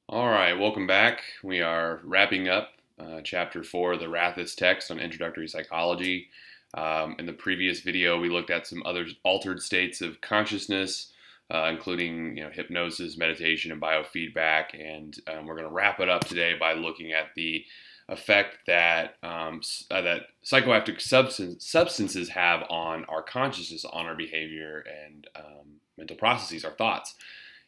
All right, welcome back. We are wrapping up chapter 4 of the Rathus text on introductory psychology. In the previous video, we looked at some other altered states of consciousness, including hypnosis, meditation, and biofeedback. And we're going to wrap it up today by looking at the effect that that psychoactive substances have on our consciousness, on our behavior, and mental processes, our thoughts.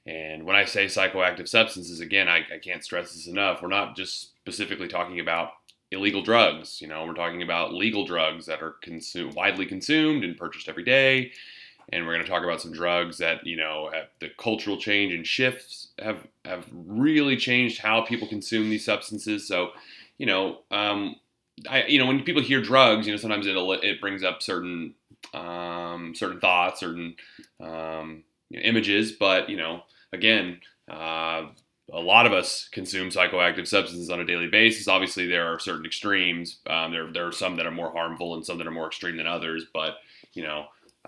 And when I say psychoactive substances, again, I can't stress this enough. We're not just specifically talking about illegal drugs. We're talking about legal drugs that are widely consumed and purchased every day. And we're going to talk about some drugs that, have the cultural change and shifts have really changed how people consume these substances. So, when people hear drugs, sometimes it brings up certain thoughts, certain images, but again, a lot of us consume psychoactive substances on a daily basis. Obviously, there are certain extremes. There are some that are more harmful and some that are more extreme than others. But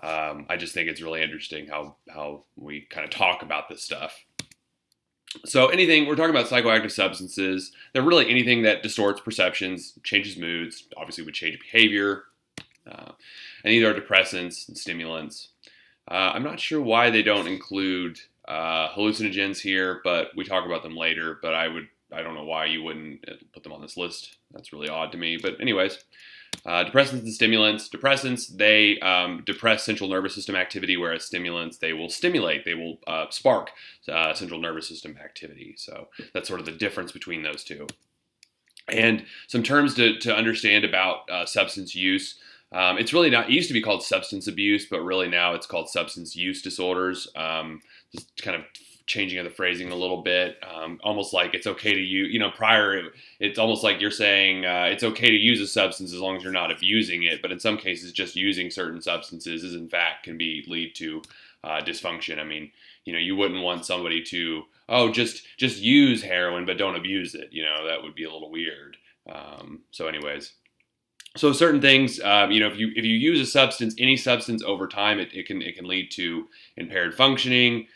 I just think it's really interesting how we kind of talk about this stuff. So we're talking about psychoactive substances. They're really anything that distorts perceptions, changes moods, obviously would change behavior. And these are depressants and stimulants. I'm not sure why they don't include hallucinogens here, but we talk about them later. But I don't know why you wouldn't put them on this list. That's really odd to me. But anyways, depressants and stimulants. Depressants, they depress central nervous system activity, whereas stimulants, they will stimulate, they will spark central nervous system activity. So that's sort of the difference between those two. And some terms to understand about substance use. It's really not, it used to be called substance abuse, but really now it's called substance use disorders. Just kind of changing of the phrasing a little bit, almost like it's okay to use, it's almost like you're saying it's okay to use a substance as long as you're not abusing it. But in some cases, just using certain substances is in fact can lead to dysfunction. I mean, you wouldn't want somebody to, just use heroin, but don't abuse it. That would be a little weird. So certain things, if you use a substance, any substance over time, it can lead to impaired functioning,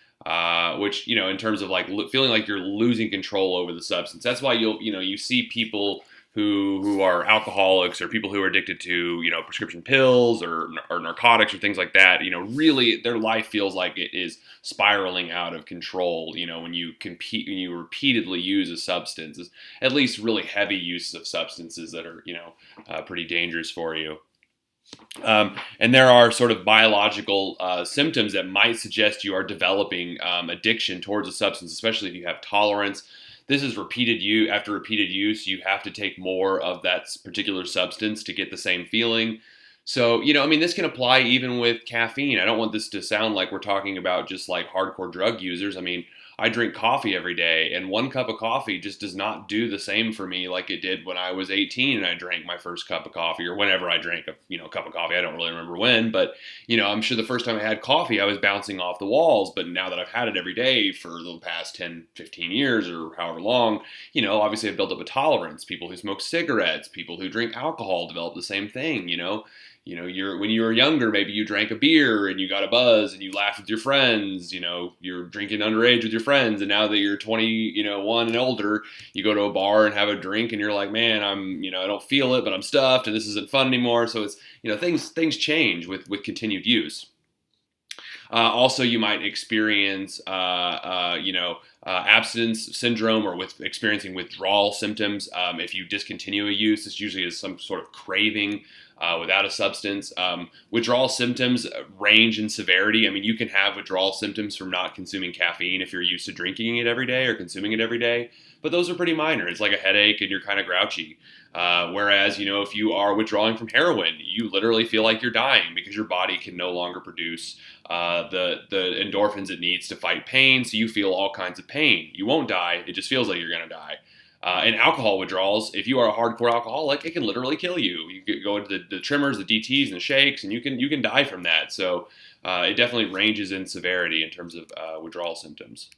which in terms of like feeling like you're losing control over the substance. That's why you see people who are alcoholics or people who are addicted to prescription pills or narcotics or things like that. Really their life feels like it is spiraling out of control. When you repeatedly use a substance, at least really heavy use of substances that are pretty dangerous for you. And there are sort of biological symptoms that might suggest you are developing addiction towards a substance, especially if you have tolerance. This is repeated use. After repeated use, you have to take more of that particular substance to get the same feeling. So, this can apply even with caffeine. I don't want this to sound like we're talking about just like hardcore drug users. I mean, I drink coffee every day, and one cup of coffee just does not do the same for me like it did when I was 18 and I drank my first cup of coffee, or whenever I drank a cup of coffee. I don't really remember when, but I'm sure the first time I had coffee, I was bouncing off the walls. But now that I've had it every day for the past 10, 15 years or however long, obviously I've built up a tolerance. People who smoke cigarettes, people who drink alcohol develop the same thing. When you were younger, maybe you drank a beer and you got a buzz and you laughed with your friends. You're drinking underage with your friends, and now that you're 21 and older, you go to a bar and have a drink, and you're like, man, I don't feel it, but I'm stuffed, and this isn't fun anymore. So it's, things change with continued use. Also, you might experience, abstinence syndrome, or with experiencing withdrawal symptoms. If you discontinue a use, this usually is some sort of craving without a substance. Withdrawal symptoms range in severity. I mean, you can have withdrawal symptoms from not consuming caffeine if you're used to drinking it every day or consuming it every day. But those are pretty minor. It's like a headache and you're kind of grouchy. Whereas, if you are withdrawing from heroin, you literally feel like you're dying because your body can no longer produce the endorphins it needs to fight pain. So you feel all kinds of pain. You won't die. It just feels like you're going to die. And alcohol withdrawals, if you are a hardcore alcoholic, it can literally kill you. You could go into the trimmers, the DTs, and the shakes, and you can die from that. So it definitely ranges in severity in terms of withdrawal symptoms.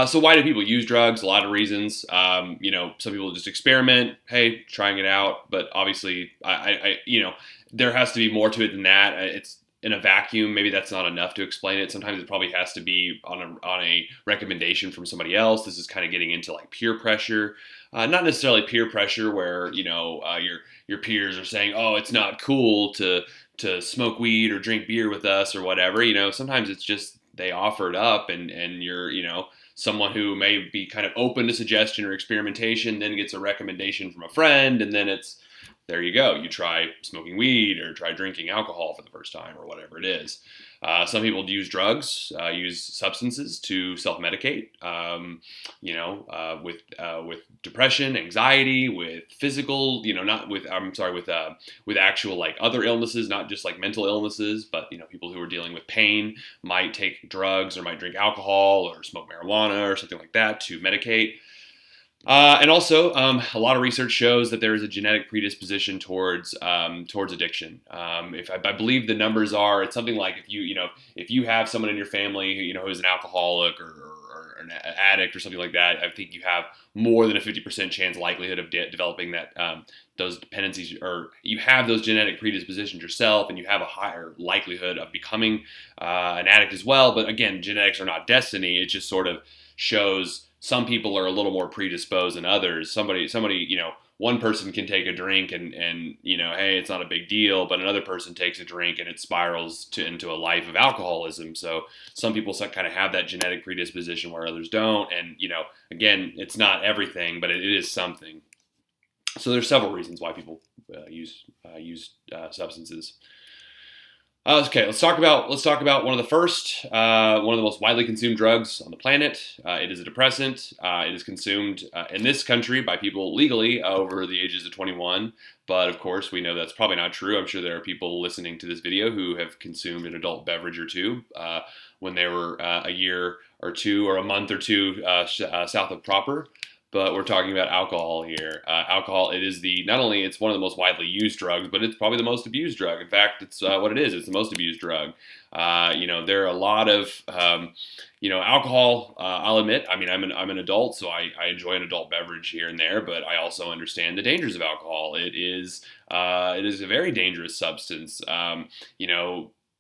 So why do people use drugs? A lot of reasons. Some people just experiment. Hey, trying it out. But obviously, there has to be more to it than that. in a vacuum, maybe that's not enough to explain it. Sometimes it probably has to be on a recommendation from somebody else. This is kind of getting into like peer pressure, not necessarily peer pressure where your peers are saying, oh, it's not cool to smoke weed or drink beer with us or whatever. Sometimes it's just they offer it up, and you're someone who may be kind of open to suggestion or experimentation, then gets a recommendation from a friend, and then it's there you go. You try smoking weed or try drinking alcohol for the first time or whatever it is. Some people use drugs, use substances to self-medicate, with depression, anxiety, with physical, with actual like other illnesses, not just like mental illnesses, but, people who are dealing with pain might take drugs or might drink alcohol or smoke marijuana or something like that to medicate. And also, a lot of research shows that there is a genetic predisposition towards addiction. If I believe the numbers are, it's something like if you have someone in your family who's an alcoholic or an addict or something like that, I think you have more than a 50% chance likelihood of developing that those dependencies, or you have those genetic predispositions yourself, and you have a higher likelihood of becoming an addict as well. But again, genetics are not destiny. It just sort of shows. Some people are a little more predisposed than others. Somebody, one person can take a drink and hey, it's not a big deal, but another person takes a drink and it spirals into a life of alcoholism. So some people kind of have that genetic predisposition where others don't. And, again, it's not everything, but it is something. So there's several reasons why people use substances. Okay, let's talk about one of the most widely consumed drugs on the planet. It is a depressant. It is consumed in this country by people legally over the ages of 21. But of course, we know that's probably not true. I'm sure there are people listening to this video who have consumed an adult beverage or two when they were a year or two or a month or two south of proper. But we're talking about alcohol here. Alcohol, it's one of the most widely used drugs, but it's probably the most abused drug. In fact, it's what it is. It's the most abused drug. There are a lot of, alcohol. I'll admit, I'm an adult, so I enjoy an adult beverage here and there, but I also understand the dangers of alcohol. It is a very dangerous substance.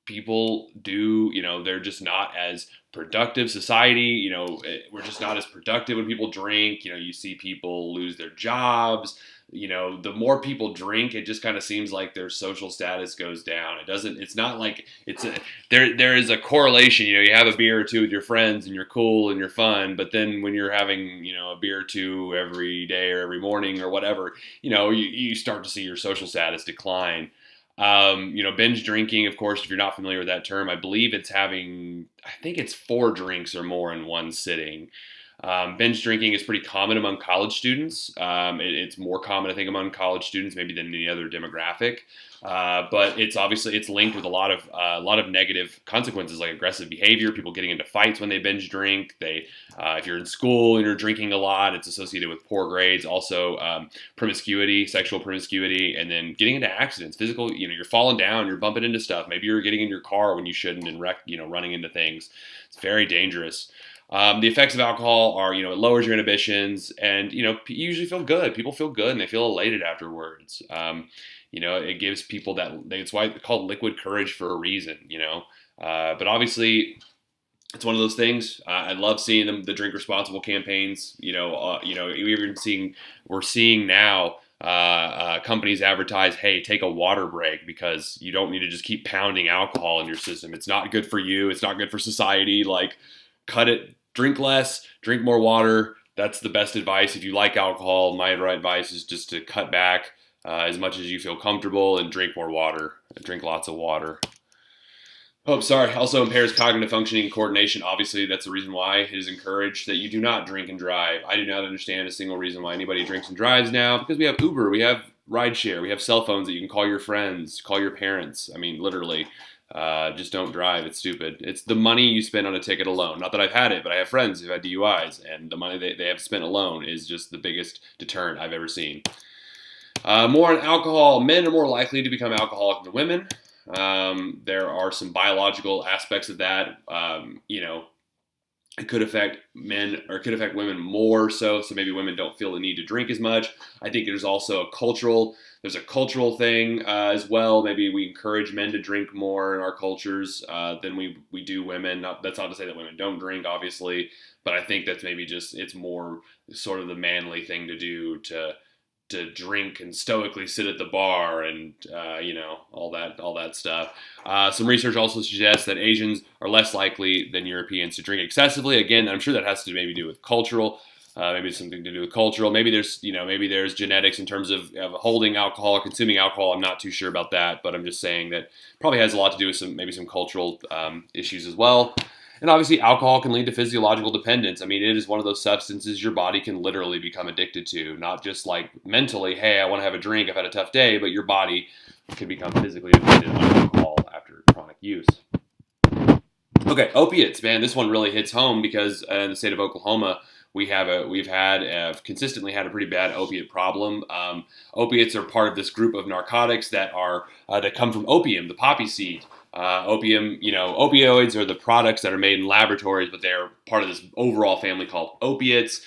People they're just not as productive. Society, we're just not as productive when people drink. You see people lose their jobs. The more people drink, it just kind of seems like their social status goes down. It's not like there is a correlation. You have a beer or two with your friends and you're cool and you're fun, but then when you're having, a beer or two every day or every morning or whatever, you start to see your social status decline. Binge drinking, of course, if you're not familiar with that term, I think it's 4 drinks or more in one sitting. Binge drinking is pretty common among college students. It's more common, I think, among college students maybe than any other demographic. But it's linked with a lot of negative consequences like aggressive behavior, people getting into fights when they binge drink. If you're in school and you're drinking a lot, it's associated with poor grades. Also, promiscuity, sexual promiscuity, and then getting into accidents, physical. You're falling down, you're bumping into stuff. Maybe you're getting in your car when you shouldn't and running into things. It's very dangerous. The effects of alcohol are, it lowers your inhibitions, and you usually feel good. People feel good and they feel elated afterwards. It gives people that's why it's called liquid courage for a reason, but obviously it's one of those things. I love seeing the drink responsible campaigns, we're seeing now, companies advertise, hey, take a water break because you don't need to just keep pounding alcohol in your system. It's not good for you. It's not good for society. Like, cut it, drink less, drink more water. That's the best advice. If you like alcohol, my advice is just to cut back as much as you feel comfortable and drink more water. Drink lots of water. Also impairs cognitive functioning and coordination. Obviously, that's the reason why it is encouraged that you do not drink and drive. I do not understand a single reason why anybody drinks and drives now, because we have Uber, we have rideshare, we have cell phones that you can call your friends, call your parents. I mean, literally. Just don't drive. It's stupid. It's the money you spend on a ticket alone. Not that I've had it, but I have friends who've had DUIs, and the money they have spent alone is just the biggest deterrent I've ever seen. More on alcohol. Men are more likely to become alcoholic than women. There are some biological aspects of that. It could affect men or it could affect women more so maybe women don't feel the need to drink as much. I think there's a cultural thing as well. Maybe we encourage men to drink more in our cultures than we do women. That's not to say that women don't drink, obviously, but I think that's maybe just it's more sort of the manly thing to do to drink and stoically sit at the bar and all that stuff. Some research also suggests that Asians are less likely than Europeans to drink excessively. Again, I'm sure that has to maybe do with cultural. Maybe it's something to do with cultural. Maybe there's genetics in terms of holding alcohol or consuming alcohol. I'm not too sure about that, but I'm just saying that probably has a lot to do with some cultural issues as well. And obviously, alcohol can lead to physiological dependence. I mean, it is one of those substances your body can literally become addicted to, not just like mentally, hey, I want to have a drink, I've had a tough day, but your body can become physically dependent on alcohol after chronic use. Okay, opiates, man, this one really hits home because in the state of Oklahoma, we've consistently had a pretty bad opiate problem. Opiates are part of this group of narcotics that come from opium, the poppy seed. Opioids are the products that are made in laboratories, but they're part of this overall family called opiates.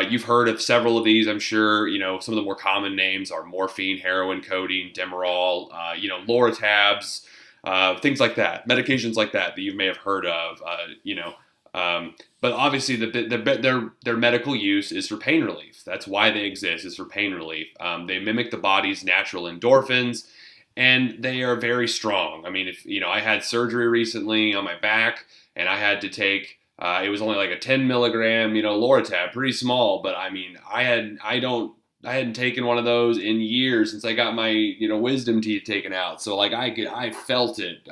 You've heard of several of these, I'm sure. Some of the more common names are morphine, heroin, codeine, Demerol, Loratabs, things like that, medications like that you may have heard of. But obviously, their medical use is for pain relief. That's why they exist, is for pain relief. They mimic the body's natural endorphins. And they are very strong. I mean, I had surgery recently on my back, and I had to take. It was only like a 10 milligram, Loratab, pretty small. But I mean, I hadn't taken one of those in years since I got my wisdom teeth taken out. So like I felt it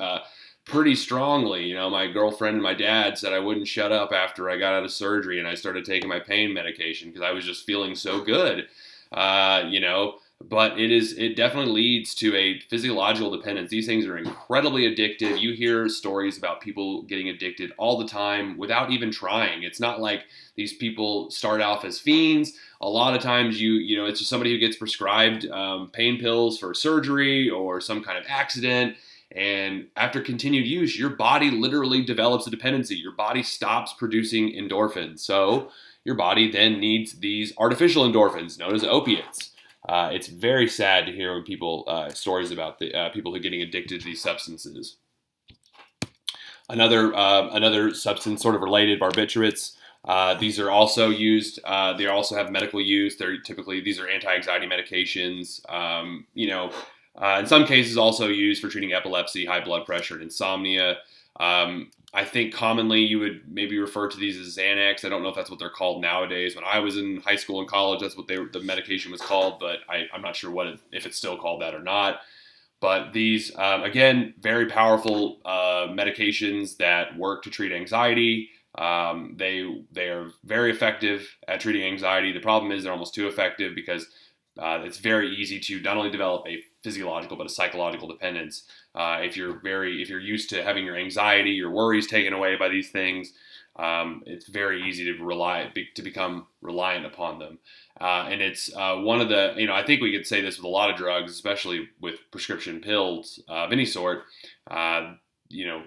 pretty strongly. My girlfriend and my dad said I wouldn't shut up after I got out of surgery, and I started taking my pain medication because I was just feeling so good. But it definitely leads to a physiological dependence. These things are incredibly addictive. You hear stories about people getting addicted all the time without even trying. It's not like these people start off as fiends. A lot of times it's just somebody who gets prescribed pain pills for surgery or some kind of accident. And after continued use, your body literally develops a dependency. Your body stops producing endorphins. So your body then needs these artificial endorphins known as opiates. It's very sad to hear when stories about the people who are getting addicted to these substances. Another substance sort of related, barbiturates. These are also used. They also have medical use. These are anti-anxiety medications. In some cases also used for treating epilepsy, high blood pressure, and insomnia. I think commonly you would maybe refer to these as Xanax. I don't know if that's what they're called nowadays. When I was in high school and college, that's what the medication was called, but I'm not sure if it's still called that or not. But these, again, very powerful medications that work to treat anxiety. They are very effective at treating anxiety. The problem is they're almost too effective because it's very easy to not only develop a physiological but a psychological dependence. If you're used to having your anxiety, your worries taken away by these things, it's very easy to become reliant upon them. And it's one of the, I think we could say this with a lot of drugs, especially with prescription pills of any sort. They're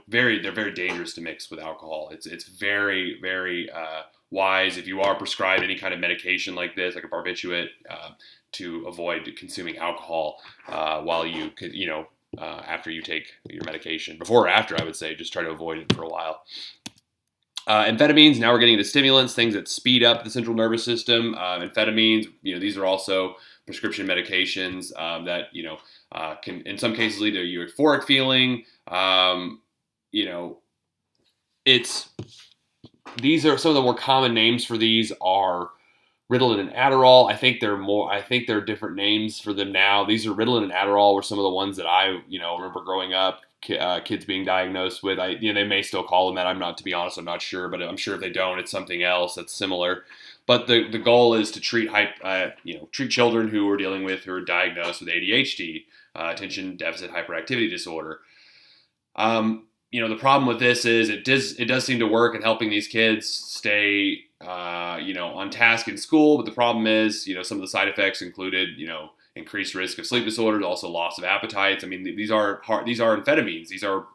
very dangerous to mix with alcohol. It's very, very wise if you are prescribed any kind of medication like this, like a barbiturate, to avoid consuming alcohol while you could, after you take your medication. Before or after, I would say, just try to avoid it for a while. Amphetamines, now we're getting into stimulants, things that speed up the central nervous system. Amphetamines, these are also prescription medications that, can in some cases lead to a euphoric feeling. These are some of the more common names for these are Ritalin and Adderall. I think there are different names for them now. These are Ritalin and Adderall were some of the ones that I, remember growing up, kids being diagnosed with. They may still call them that. To be honest, I'm not sure, but I'm sure if they don't, it's something else that's similar. But the goal is to treat children who are diagnosed with ADHD, attention deficit hyperactivity disorder. The problem with this is it does seem to work in helping these kids stay on task in school, but the problem is, some of the side effects included, increased risk of sleep disorders, also loss of appetites. I mean, these are amphetamines. These are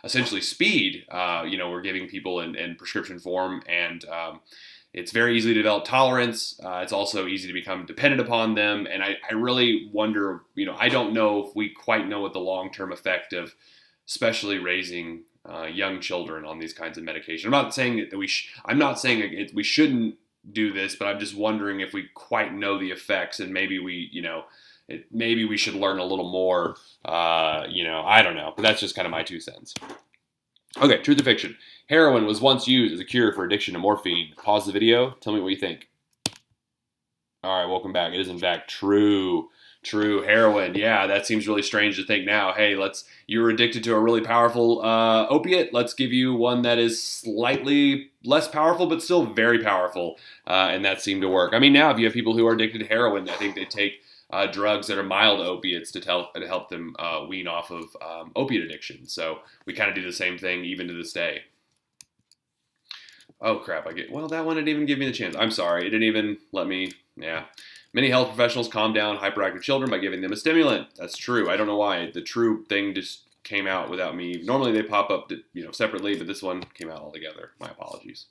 essentially speed, we're giving people in prescription form, and it's very easy to develop tolerance. It's also easy to become dependent upon them. And I really wonder, I don't know if we quite know what the long-term effect of especially raising young children on these kinds of medication. I'm not saying that I'm not saying we shouldn't do this, but I'm just wondering if we quite know the effects, and maybe maybe we should learn a little more. I don't know, but that's just kind of my 2 cents. Okay, truth or fiction. Heroin was once used as a cure for addiction to morphine. Pause the video. Tell me what you think. All right, welcome back. It is in fact true. True. Heroin. Yeah, that seems really strange to think now. Hey, you were addicted to a really powerful opiate. Let's give you one that is slightly less powerful, but still very powerful. And that seemed to work. I mean, now if you have people who are addicted to heroin, I think they take drugs that are mild opiates to help them wean off of opiate addiction. So we kind of do the same thing even to this day. Oh crap! That one didn't even give me the chance. I'm sorry, it didn't even let me. Yeah, many health professionals calm down hyperactive children by giving them a stimulant. That's true. I don't know why the true thing just came out without me. Normally they pop up, separately, but this one came out all together. My apologies.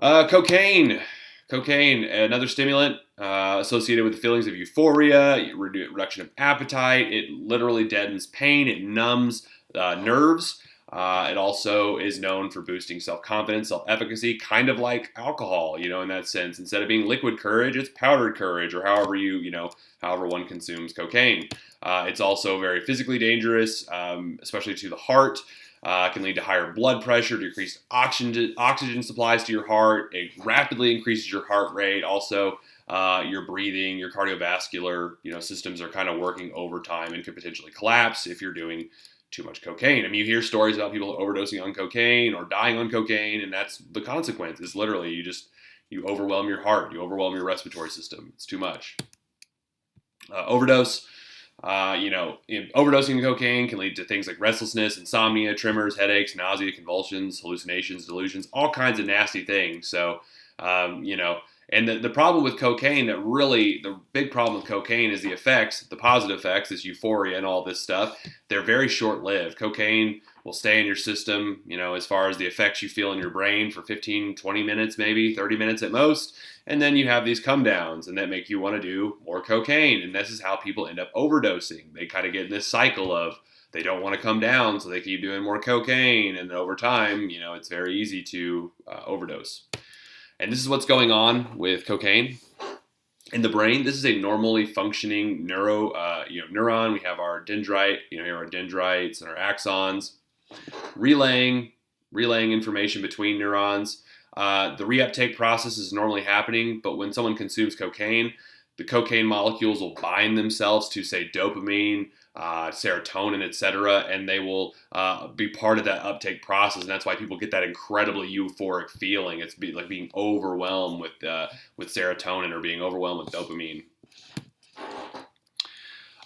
Cocaine. Cocaine, another stimulant associated with the feelings of euphoria, reduction of appetite. It literally deadens pain. It numbs nerves. It also is known for boosting self-confidence, self-efficacy, kind of like alcohol, in that sense. Instead of being liquid courage, it's powdered courage, or however one consumes cocaine. It's also very physically dangerous, especially to the heart. It can lead to higher blood pressure, decreased oxygen supplies to your heart. It rapidly increases your heart rate. Also, your breathing, your cardiovascular, systems are kind of working overtime and could potentially collapse if you're doing too much cocaine. I mean, you hear stories about people overdosing on cocaine or dying on cocaine, and that's the consequence. Is literally you overwhelm your heart, you overwhelm your respiratory system. It's too much. Overdose. Overdosing cocaine can lead to things like restlessness, insomnia, tremors, headaches, nausea, convulsions, hallucinations, delusions, all kinds of nasty things. So, and the problem with cocaine, the big problem with cocaine is the effects, the positive effects, this euphoria and all this stuff. They're very short-lived. Cocaine will stay in your system, as far as the effects you feel in your brain for 15, 20 minutes, maybe 30 minutes at most. And then you have these come downs, and that make you want to do more cocaine. And this is how people end up overdosing. They kind of get in this cycle of they don't want to come down, so they keep doing more cocaine. And then over time, it's very easy to overdose. And this is what's going on with cocaine in the brain. This is a normally functioning neuron. We have our dendrite, here are our dendrites and our axons, relaying information between neurons. The reuptake process is normally happening, but when someone consumes cocaine, the cocaine molecules will bind themselves to, say, dopamine, serotonin, etc., and they will be part of that uptake process, and that's why people get that incredibly euphoric feeling. It's like being overwhelmed with serotonin or being overwhelmed with dopamine.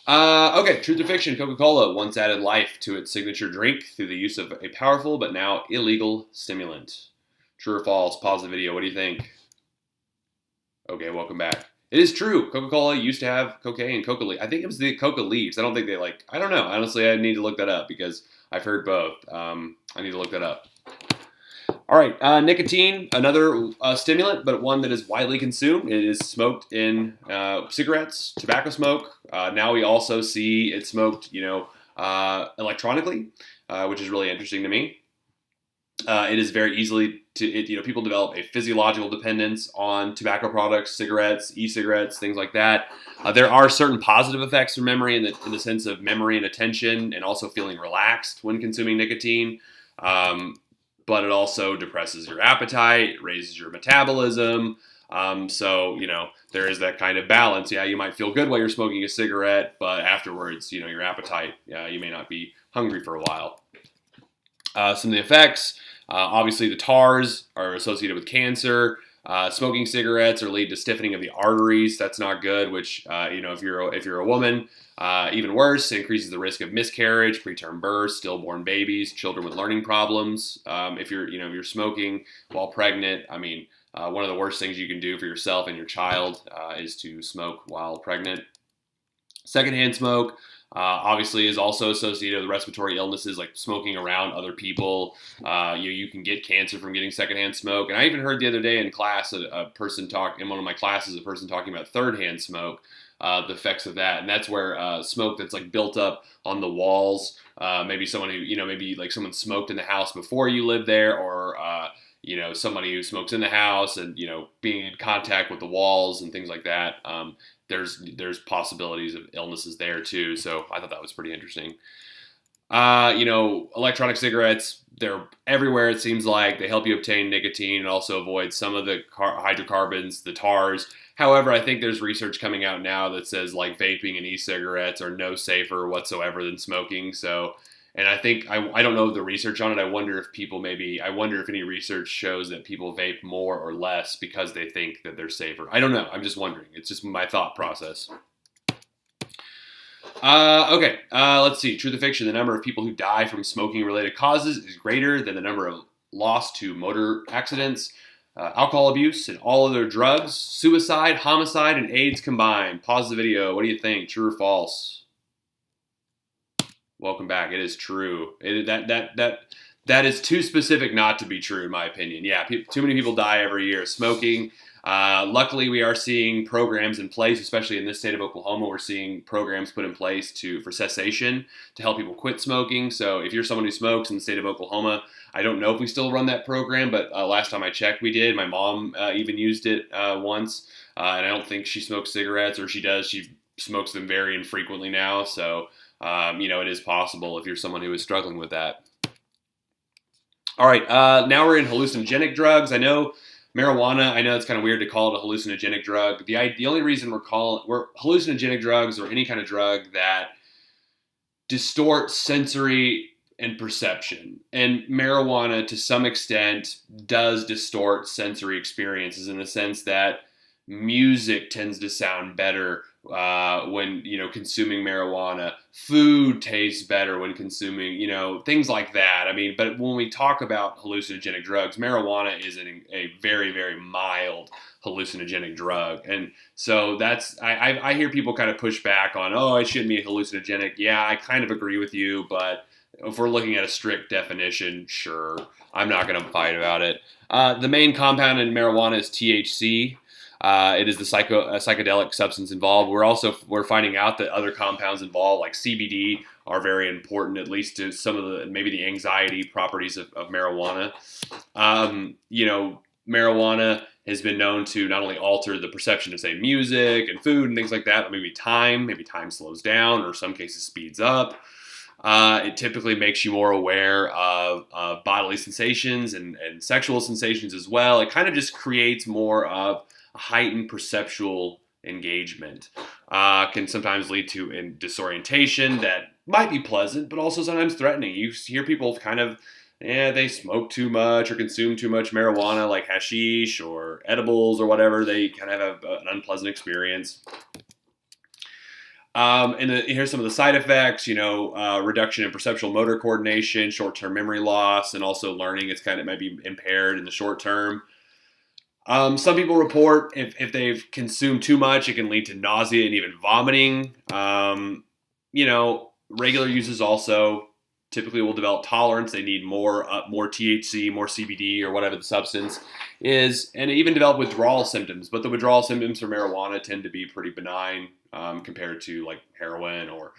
Okay, truth or fiction. Coca-Cola once added life to its signature drink through the use of a powerful but now illegal stimulant. True or false? Pause the video. What do you think? Okay, welcome back. It is true. Coca-Cola used to have cocaine, coca leaves. I think it was the coca leaves. I don't think I don't know. Honestly, I need to look that up because I've heard both. I need to look that up. All right, nicotine, another stimulant, but one that is widely consumed. It is smoked in cigarettes, tobacco smoke. Now we also see it smoked, electronically, which is really interesting to me. It is very easily people develop a physiological dependence on tobacco products, cigarettes, e-cigarettes, things like that. There are certain positive effects for memory in the sense of memory and attention, and also feeling relaxed when consuming nicotine. But it also depresses your appetite, raises your metabolism. So there is that kind of balance. Yeah, you might feel good while you're smoking a cigarette, but afterwards, your appetite, you may not be hungry for a while. Some of the effects. Obviously, the tars are associated with cancer. Smoking cigarettes lead to stiffening of the arteries. That's not good. Which if you're a woman, even worse, it increases the risk of miscarriage, preterm birth, stillborn babies, children with learning problems. If you're smoking while pregnant, one of the worst things you can do for yourself and your child is to smoke while pregnant. Secondhand smoke. Obviously is also associated with respiratory illnesses like smoking around other people. You can get cancer from getting secondhand smoke. And I even heard the other day in class, a person talk in one of my classes, a person talking about thirdhand smoke, the effects of that. And that's where smoke that's like built up on the walls, maybe someone who, maybe like someone smoked in the house before you lived there, or, somebody who smokes in the house and, being in contact with the walls and things like that. There's possibilities of illnesses there too. So I thought that was pretty interesting. Electronic cigarettes, they're everywhere. It seems like they help you obtain nicotine and also avoid some of the hydrocarbons, the tars. However, I think there's research coming out now that says like vaping and e-cigarettes are no safer whatsoever than smoking. So, and I think, I don't know the research on it. I wonder if any research shows that people vape more or less because they think that they're safer. I don't know. I'm just wondering. It's just my thought process. Okay, let's see. Truth or fiction, the number of people who die from smoking-related causes is greater than the number of lost to motor accidents, alcohol abuse, and all other drugs, suicide, homicide, and AIDS combined. Pause the video. What do you think? True or false? Welcome back. It is true. That is too specific not to be true, in my opinion. Yeah, too many people die every year smoking. Luckily, we are seeing programs in place, especially in this state of Oklahoma. We're seeing programs put in place for cessation to help people quit smoking. So if you're someone who smokes in the state of Oklahoma, I don't know if we still run that program, but last time I checked, we did. My mom even used it once, and I don't think she smokes cigarettes, or she does. She smokes them very infrequently now. So, it is possible if you're someone who is struggling with that. All right, now we're in hallucinogenic drugs. I know marijuana, I know it's kind of weird to call it a hallucinogenic drug. The only reason we're hallucinogenic drugs, or any kind of drug that distorts sensory and perception. And marijuana, to some extent, does distort sensory experiences in the sense that music tends to sound better when consuming marijuana. Food tastes better when consuming, things like that. I mean, but when we talk about hallucinogenic drugs, marijuana is a very, very mild hallucinogenic drug. And so I hear people kind of push back on, oh, it shouldn't be hallucinogenic. Yeah, I kind of agree with you, but if we're looking at a strict definition, sure, I'm not going to fight about it. The main compound in marijuana is THC. It is the psychedelic substance involved. We're finding out that other compounds involved, like CBD, are very important, at least to some of maybe the anxiety properties of marijuana. Marijuana has been known to not only alter the perception of, say, music and food and things like that, but maybe time slows down, or in some cases speeds up. It typically makes you more aware of bodily sensations and sexual sensations as well. It kind of just creates more of a heightened perceptual engagement. Can sometimes lead to disorientation that might be pleasant, but also sometimes threatening. You hear people kind of, they smoke too much or consume too much marijuana, like hashish or edibles or whatever. They kind of have an unpleasant experience. And here's some of the side effects, reduction in perceptual motor coordination, short-term memory loss, and also learning. It might be impaired in the short term. Some people report if they've consumed too much, it can lead to nausea and even vomiting. Regular users also typically will develop tolerance. They need more THC, more CBD, or whatever the substance is, and even develop withdrawal symptoms. But the withdrawal symptoms for marijuana tend to be pretty benign compared to like heroin or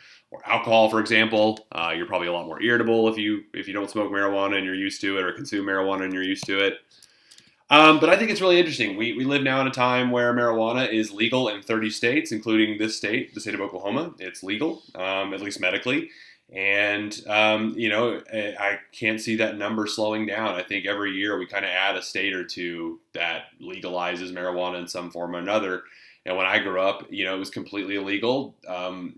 alcohol, for example. You're probably a lot more irritable if you don't smoke marijuana and you're used to it, or consume marijuana and you're used to it. But I think it's really interesting. We live now in a time where marijuana is legal in 30 states, including this state, the state of Oklahoma. It's legal, at least medically. And, I can't see that number slowing down. I think every year we kind of add a state or two that legalizes marijuana in some form or another. And when I grew up, it was completely illegal.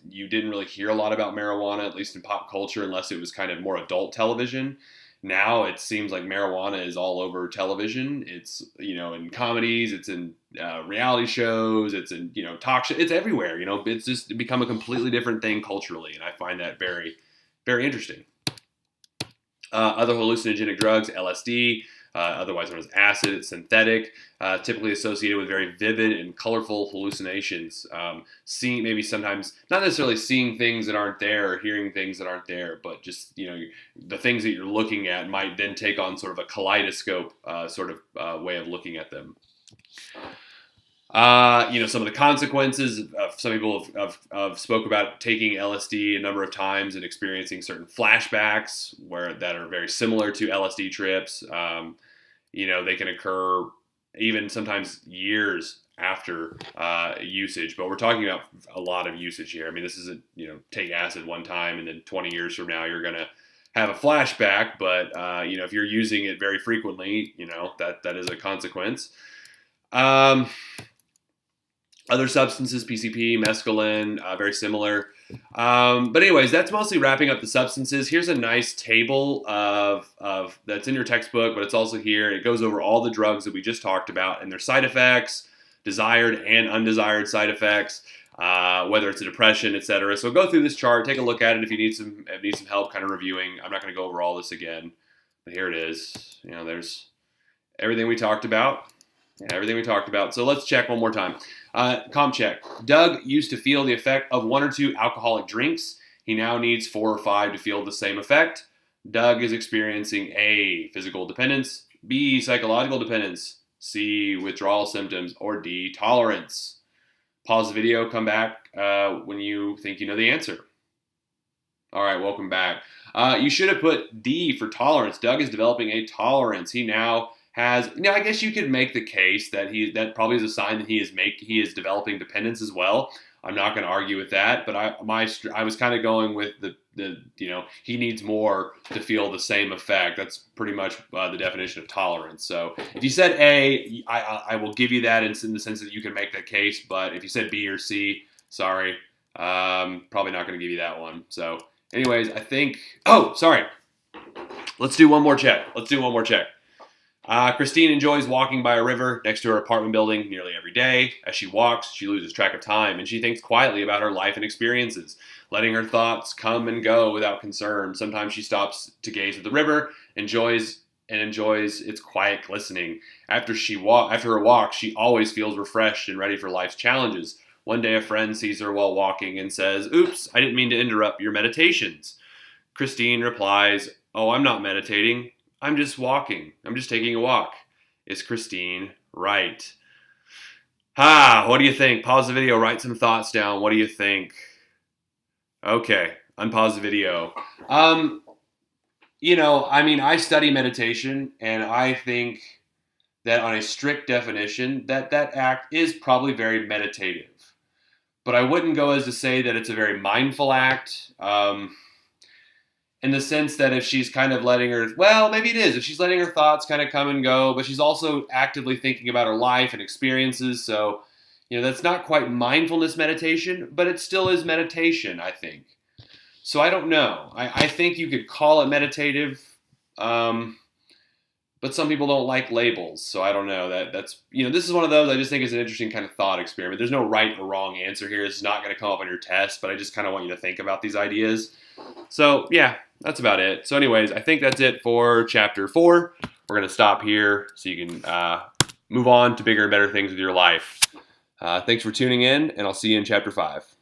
You didn't really hear a lot about marijuana, at least in pop culture, unless it was kind of more adult television. Now it seems like marijuana is all over television. It's, in comedies, it's in reality shows, it's in, talk shows, it's everywhere. It's just become a completely different thing culturally. And I find that very, very interesting. Other hallucinogenic drugs, LSD, otherwise known as acid. It's synthetic, typically associated with very vivid and colorful hallucinations. Seeing, maybe sometimes not necessarily seeing things that aren't there or hearing things that aren't there, but just, the things that you're looking at might then take on sort of a kaleidoscope way of looking at them. Some of the consequences. Some people have spoke about taking LSD a number of times and experiencing certain flashbacks that are very similar to LSD trips. They can occur even sometimes years after usage, but we're talking about a lot of usage here. I mean, this isn't, take acid one time and then 20 years from now you're going to have a flashback, but, if you're using it very frequently, that is a consequence. Other substances, PCP, mescaline, very similar. But anyways, that's mostly wrapping up the substances. Here's a nice table of that's in your textbook, but it's also here. It goes over all the drugs that we just talked about and their side effects, desired and undesired side effects, whether it's a depression, etc. So go through this chart, take a look at it if you need some help kind of reviewing. I'm not going to go over all this again, but here it is. There's everything we talked about. Yeah, everything we talked about. So let's check one more time. Comp check. Doug used to feel the effect of 1 or 2 alcoholic drinks. He now needs 4 or 5 to feel the same effect. Doug is experiencing A, physical dependence, B, psychological dependence, C, withdrawal symptoms, or D, tolerance. Pause the video, come back when you think you know the answer. All right, welcome back. You should have put D for tolerance. Doug is developing a tolerance. He now has, I guess you could make the case that that probably is a sign that he is developing dependence as well. I'm not going to argue with that, but I was kind of going with the he needs more to feel the same effect. That's pretty much the definition of tolerance. So if you said A, I will give you that in the sense that you can make that case. But if you said B or C, sorry, probably not going to give you that one. So anyways, I think. Oh, sorry. Let's do one more check. Christine enjoys walking by a river next to her apartment building nearly every day. As she walks, she loses track of time, and she thinks quietly about her life and experiences, letting her thoughts come and go without concern. Sometimes she stops to gaze at the river, enjoys its quiet glistening. After her walk, she always feels refreshed and ready for life's challenges. One day, a friend sees her while walking and says, "Oops, I didn't mean to interrupt your meditations." Christine replies, "Oh, I'm not meditating. I'm just walking. I'm just taking a walk." Is Christine right? What do you think? Pause the video, write some thoughts down. What do you think? Okay, unpause the video. I study meditation, and I think that on a strict definition, that act is probably very meditative. But I wouldn't go as to say that it's a very mindful act. In the sense that if she's kind of maybe it is. If she's letting her thoughts kind of come and go, but she's also actively thinking about her life and experiences. So, that's not quite mindfulness meditation, but it still is meditation, I think. So I don't know. I think you could call it meditative, but some people don't like labels. So I don't know. That's this is one of those I just think is an interesting kind of thought experiment. There's no right or wrong answer here. It's not going to come up on your test, but I just kind of want you to think about these ideas. So yeah, that's about it. So anyways, I think that's it for chapter 4. We're going to stop here so you can move on to bigger and better things with your life. Thanks for tuning in, and I'll see you in chapter 5.